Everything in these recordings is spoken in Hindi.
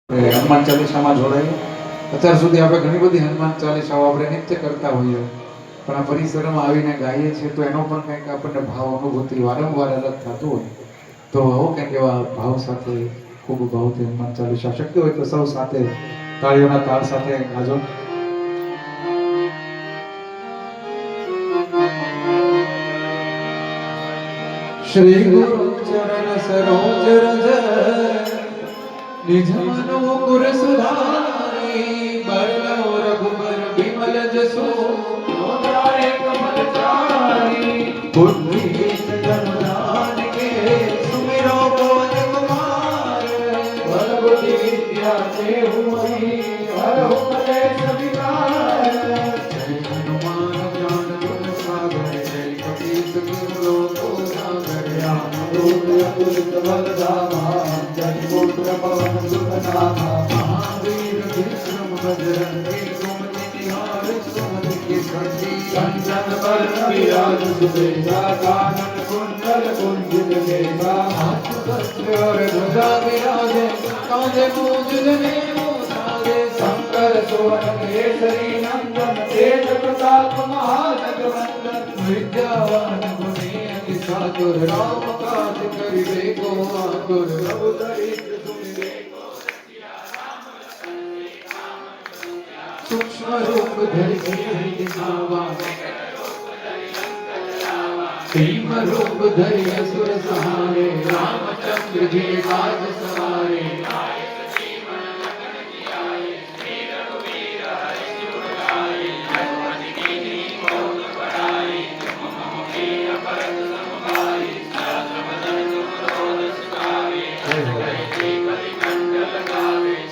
હનુમાન ચાલીસામાં જોડાયું. અત્યાર સુધી આપણે ઘણી બધી હનુમાન ચાલીસાઓ આપણે નિત્ય કરતા હોઈએ, પણ આ પરિસરમાં આવીને ગાઈએ છીએ તો એનો પણ કંઈક આપણને ભાવ અનુભૂતિ વારંવાર અલગ થતું હોય. તો આવો કંઈક એવા ભાવ સાથે ખૂબ ભાવથી હનુમાન ચાલીસા શક્ય હોય તો સૌ સાથે તાળીઓના તાળ સાથે ગાજો. શ્રી ગુરુ ચરણ સરોજ રજ निज मनो गुर सुधारी बरलो रघुबर बिमल जसो लोकारे कमल चारी बुद्धि धनुधान के सुमिरो पवन कुमार बल बुद्धि विद्या देहु महि हरहु कलेश विकार जय हनुमान ज्ञान गुण सागर जय कपीस गुरु लोको सागर राम दूत अतुलित बल धामा पुत्र पवन सुत नामा महावीर विक्रम बजरंगी सुमति निहार सुमति के संगी कंचन वरण विराज सुबेसा कानन कुंडल कुंजित केसा हाथ वस्त्र और ध्वजा विराजे कांधे मूंज जनेऊ साजे शंकर सुवन केसरी नंदन तेज प्रताप महाजगवंदन विद्यावान गुणी अति चातुर राम काज करिबे को आतुर प्रभु दरिद्र सूक्ष्म रूप धरि दिखावा भीम रूप धरि असुर सहारे रामचंद्र जी काज सवारे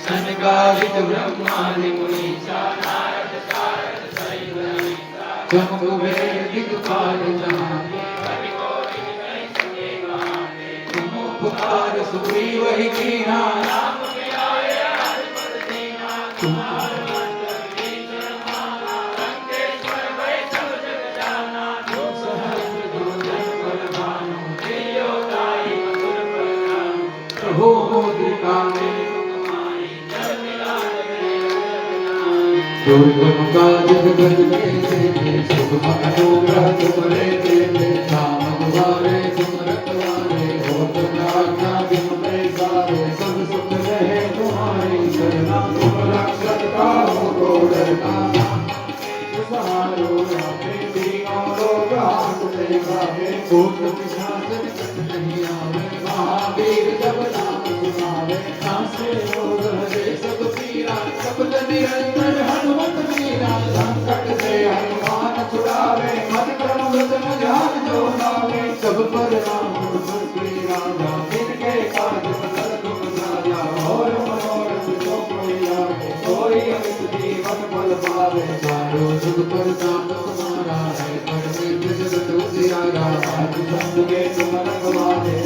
सनकादिक ब्रह्मादि मुनीसा नारद सारद सहित अहिसा जम कुबेर दिक्पाल जहांते कवि कोविद कहि सके कहाते तुम उपकार सुग्रीव ही कीन्हा राम मिलाए हरपद दीन्हा तुम्हारे मंत्र विभीषण माना लंकेश्वर भय सब जग जाना जो सहस्र योजन बल भानु तेजो दाई मधुर फल जानु प्रभु मोदिका में दुर्गम काज जगत के सुख मनोरथ तुम्हारे देते नाम तुम्हारे तुम रखवारे हो तुम आज्ञा बिन पैसारे सब सुख रहे तुम्हारी शरणा तुम रक्षक काहू को डरना सहारो रामे दीनों लोग हाथ लगावे भूत पिशाच निकट नहीं आवे महावीर जब नाम सुनावे नासे रोग हरे सब पीरा सबल निरंतर हनुमत वीरा संकट से हनुमान छुड़ावे मन क्रम वचन ध्यान जो लावे सब पर राम की राजा जिनके काज सकल तुम साजा और मनोरथ जो कोई आवे कोई अमित जीवन फल पावे चारों जुग पर ताप तुम्हारा है परमेश्वर जगत उजियारा साधु संग के तुम रखवारे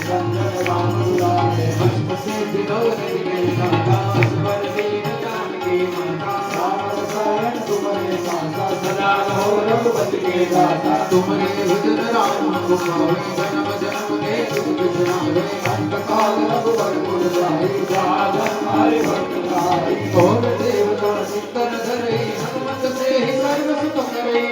संजन राम दुलारे अष्ट सिद्धि नव निधि के दाता असवर दीन जानकी माता राम रसायन तुम्हारे सासा सदा रहो रघुपति के दाता तुम्हारे भजन राम को पावे जन्म जन्म के दुख बिसरावे अंत काल रघुवर पुर जाई साधन हरि भक्त कहाई और देवता सिद्धन धरे हनुमत से ही सर्व सुख करे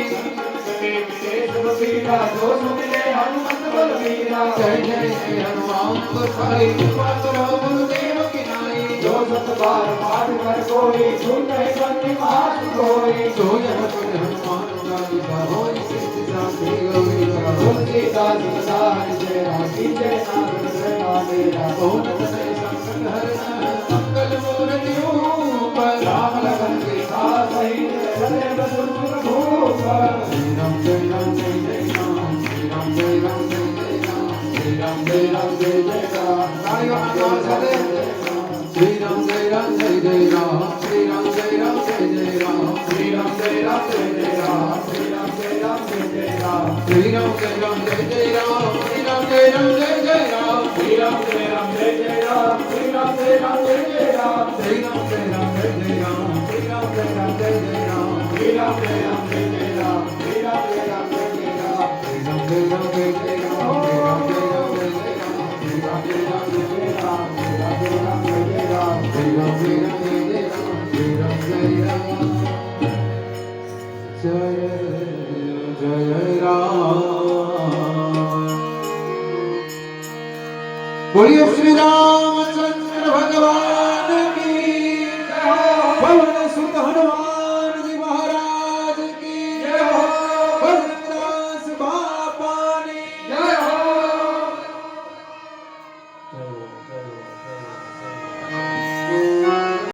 जो सुमिरे हनुमत बलवीरा जय जय जय हनुमान गोसाई कृपा करो गुरुदेव की नाई जो सत बार पाठ कर कोई छूटे बंदी मात कोई जो यह पढ़े हनुमान चालीसा होय सिद्धि साधि गौरीसा तुलसीदास सदा हरि राखी जय नाम सेवा मेरा ओम तनय संकट हरना मंगल मूर्ति ऊपर राम लखन सीता सहित हरे बसुर भूप श्री राम जय राम जय जय राम श्री राम जय राम जय जय राम श्री राम जय राम जय जय राम तालियों का ताल से श्री राम जय राम जय जय राम श्री राम जय राम जय जय राम श्री राम जय राम जय जय राम श्री राम जय राम जय जय राम श्री राम जय राम जय जय राम श्री राम जय राम जय जय राम श्री राम जय राम जय जय राम श्री राम जय राम जय जय राम श्री राम जय राम जय जय राम श्री राम जय राम जय जय राम श्री राम जय राम जय जय राम श्री राम जय राम जय जय राम श्री राम जय राम जय जय राम श्री राम जय राम जय जय राम श्री राम जय राम जय जय राम श्री राम जय राम जय जय Ram Jai Ram Jai Ram Jai Ram Jai Ram Jai Ram Jai Ram